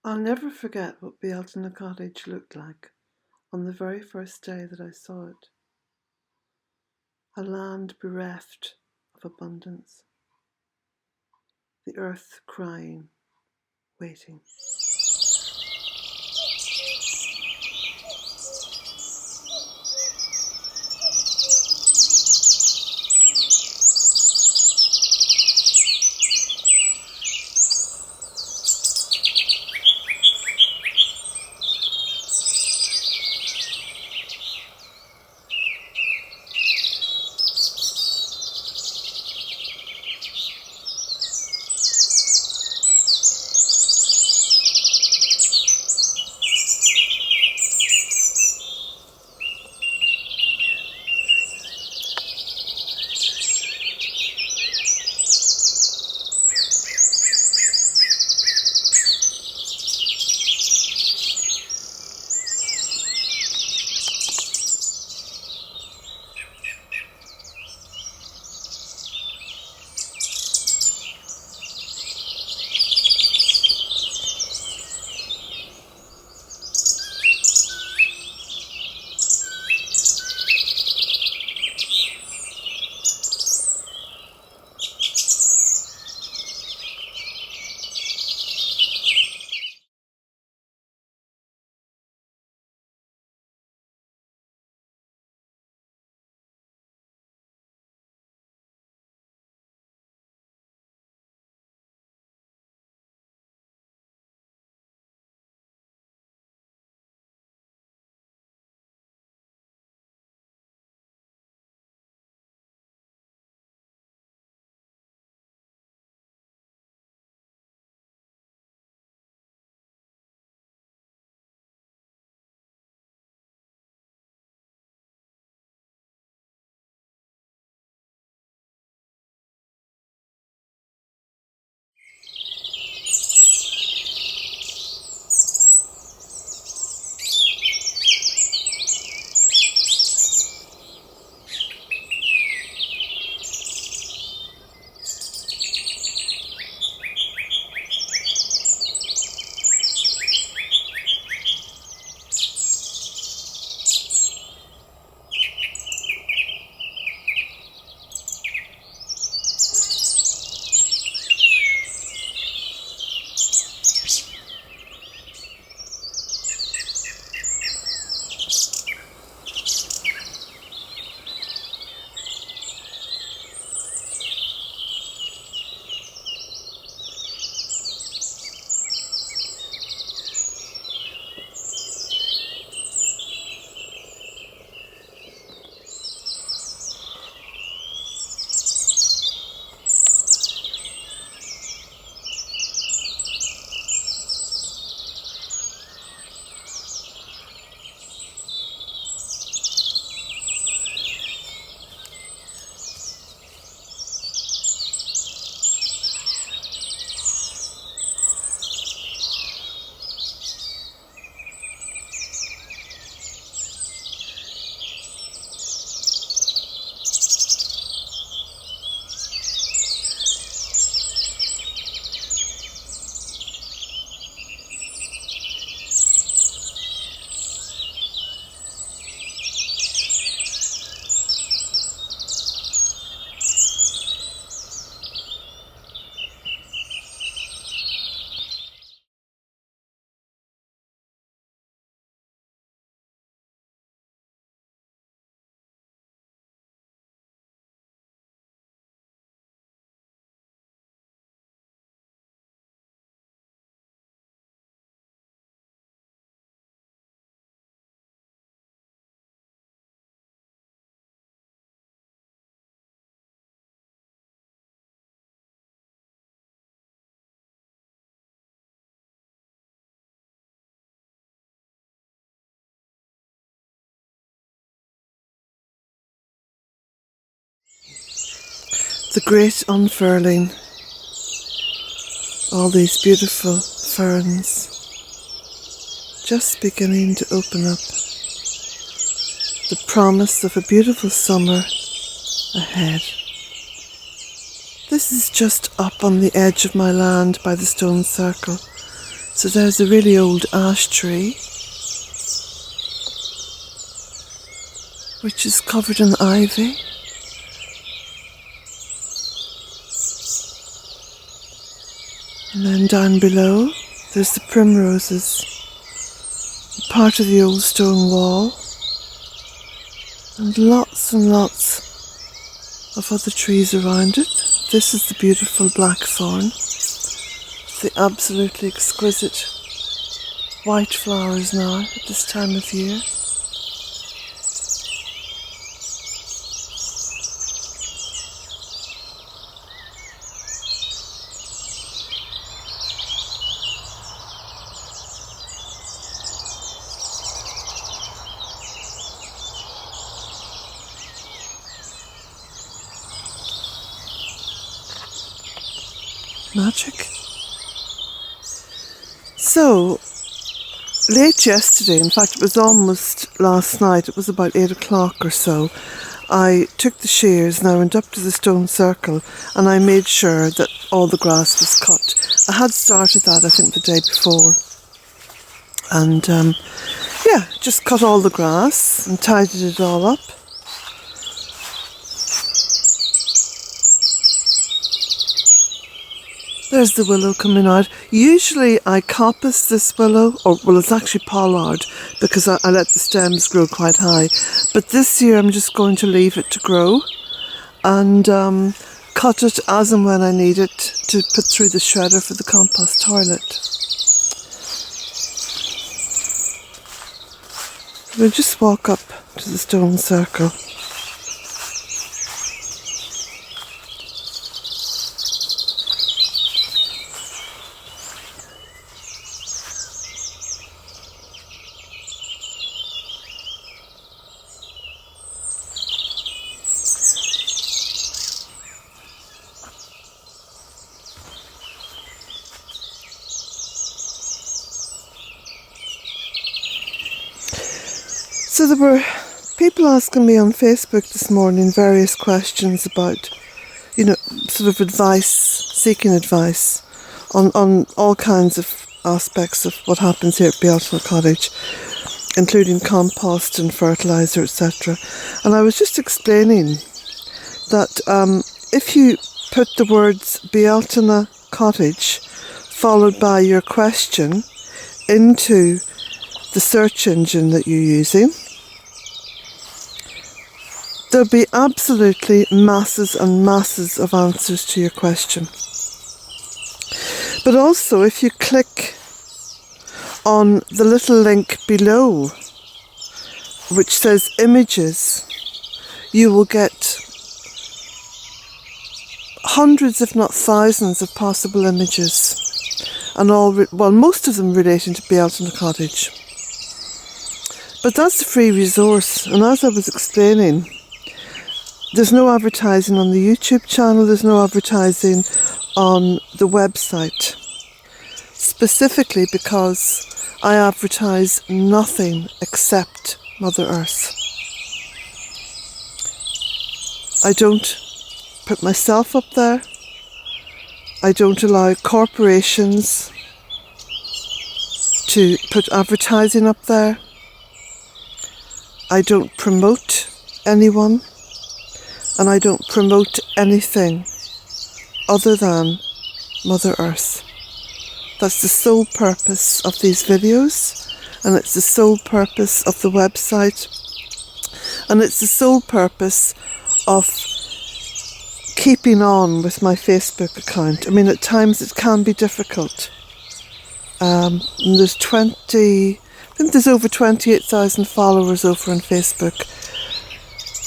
I'll never forget what Bealtaine Cottage looked like on the very first day that I saw it. A land bereft of abundance, the earth crying, waiting. The great unfurling, all these beautiful ferns just beginning to open up, the promise of a beautiful summer ahead. This is just up on the edge of my land by the stone circle, So there's a really old ash tree, which is covered in ivy. And then down below, there's the primroses, part of the old stone wall, and lots of other trees around it. This is the beautiful blackthorn, the absolutely exquisite white flowers now at this time of year. Magic. So, late yesterday, in fact it was almost last night, it was about 8 o'clock or so, I took the shears and I went up to the stone circle and I made sure that all the grass was cut. I had started that I think the day before, and yeah, just cut all the grass and tidied it all up. There's the willow coming out. Usually I coppice this willow, or well, it's actually pollard because I let the stems grow quite high. But this year I'm just going to leave it to grow and cut it as and when I need it to put through the shredder for the compost toilet. We'll just walk up to the stone circle. So there were people asking me on Facebook this morning various questions about, you know, sort of advice, seeking advice on all kinds of aspects of what happens here at Bealtaine Cottage, including compost and fertiliser, etc. And I was just explaining that if you put the words Bealtaine Cottage followed by your question into the search engine that you're using, there'll be absolutely masses and masses of answers to your question. But also, if you click on the little link below, which says images, you will get hundreds, if not thousands, of possible images, and most of them relating to Bealtaine Cottage. But that's a free resource, and as I was explaining, there's no advertising on the YouTube channel, there's no advertising on the website, specifically because I advertise nothing except Mother Earth. I don't put myself up there, I don't allow corporations to put advertising up there, I don't promote anyone, and I don't promote anything other than Mother Earth. That's the sole purpose of these videos, and it's the sole purpose of the website, and it's the sole purpose of keeping on with my Facebook account. I mean, at times it can be difficult. And there's I think there's over 28,000 followers over on Facebook,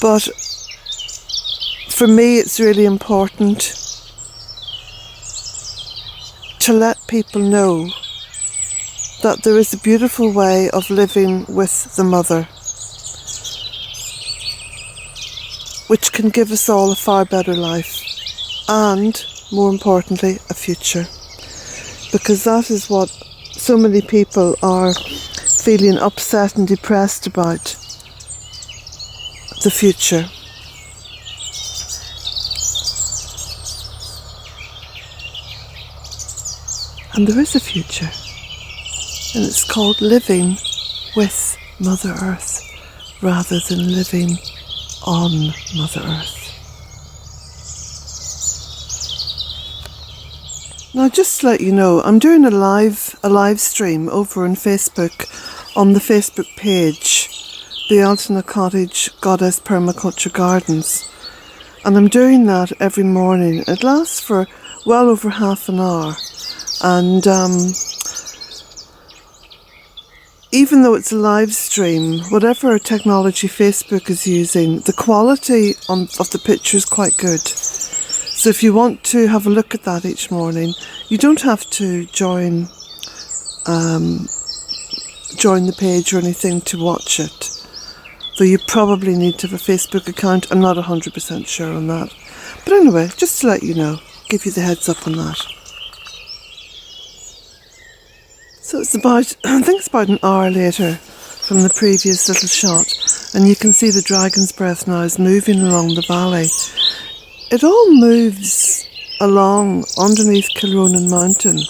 but for me, it's really important to let people know that there is a beautiful way of living with the Mother, which can give us all a far better life and, more importantly, a future. Because that is what so many people are feeling upset and depressed about, the future. And there is a future. and it's called Living with Mother Earth rather than living on Mother Earth. Now, just to let you know, I'm doing a live stream over on Facebook on the Facebook page, Bealtaine Cottage Goddess Permaculture Gardens, and I'm doing that every morning. It lasts for well over half an hour, and even though it's a live stream, whatever technology Facebook is using, the quality of the picture is quite good. So if you want to have a look at that each morning, you don't have to join the page or anything to watch it. Though you probably need to have a Facebook account. I'm not 100% sure on that. But anyway, just to let you know, give you the heads up on that. So it's about, I think it's about an hour later from the previous little shot, and you can see the dragon's breath now is moving along the valley. It all moves along underneath Kilronan Mountain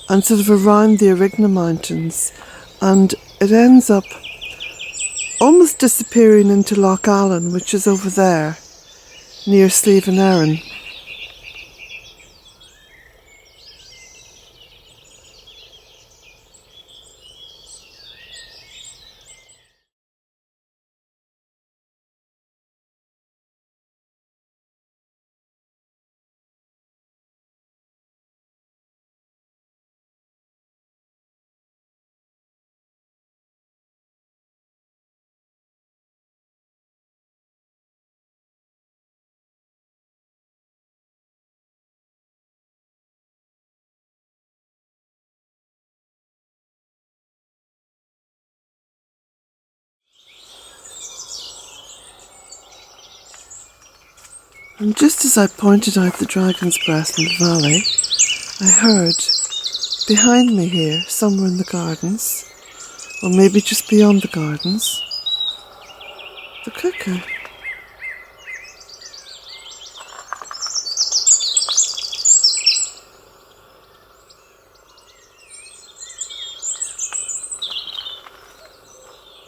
and sort of around the Arigna Mountains, and it ends up almost disappearing into Loch Allen, which is over there near Slieve and Erin. And just as I pointed out the dragon's breath in the valley, I heard behind me here, somewhere in the gardens, or maybe just beyond the gardens, the cuckoo.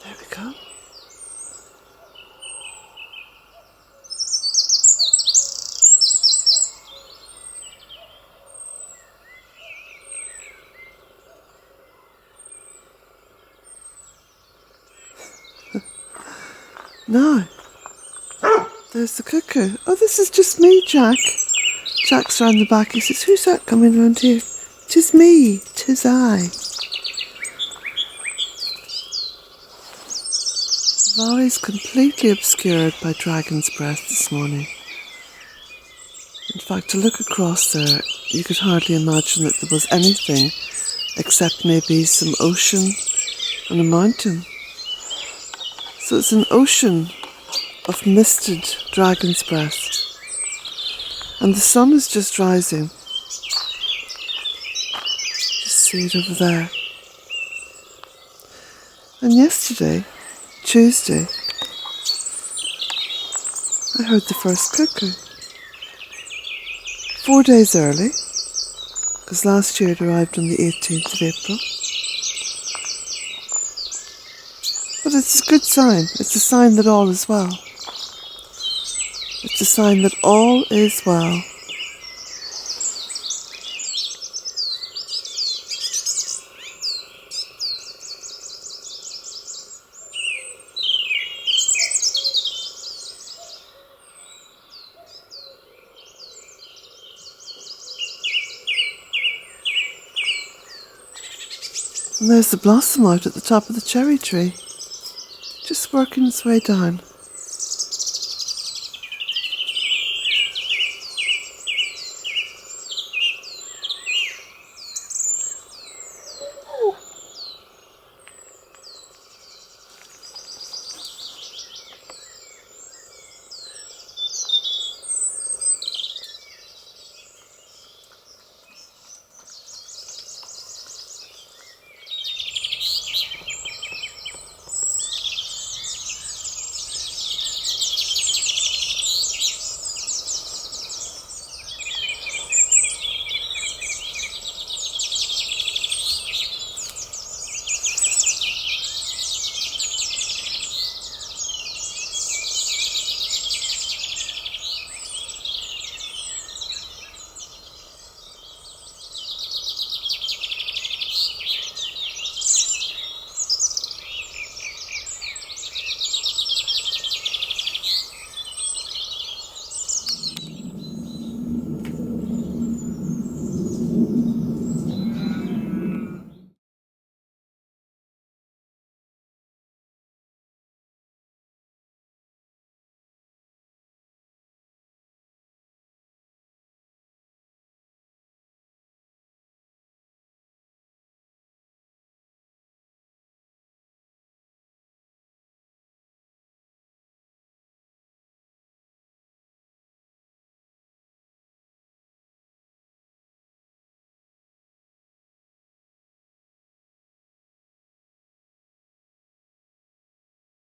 There we go. Now, there's the cuckoo. Oh, this is just me, Jack. Jack's round the back. He says, "Who's that coming round here?" "'Tis me, 'tis I." The valley's completely obscured by dragon's breath this morning. In fact, to look across there, you could hardly imagine that there was anything except maybe some ocean and a mountain. So it's an ocean of misted dragon's breath. And the sun is just rising. Just see it over there. And yesterday, Tuesday, I heard the first cuckoo. 4 days early, because last year it arrived on the 18th of April. But it's a good sign. It's a sign that all is well. It's a sign that all is well. And there's the blossom out at the top of the cherry tree, just working its way down.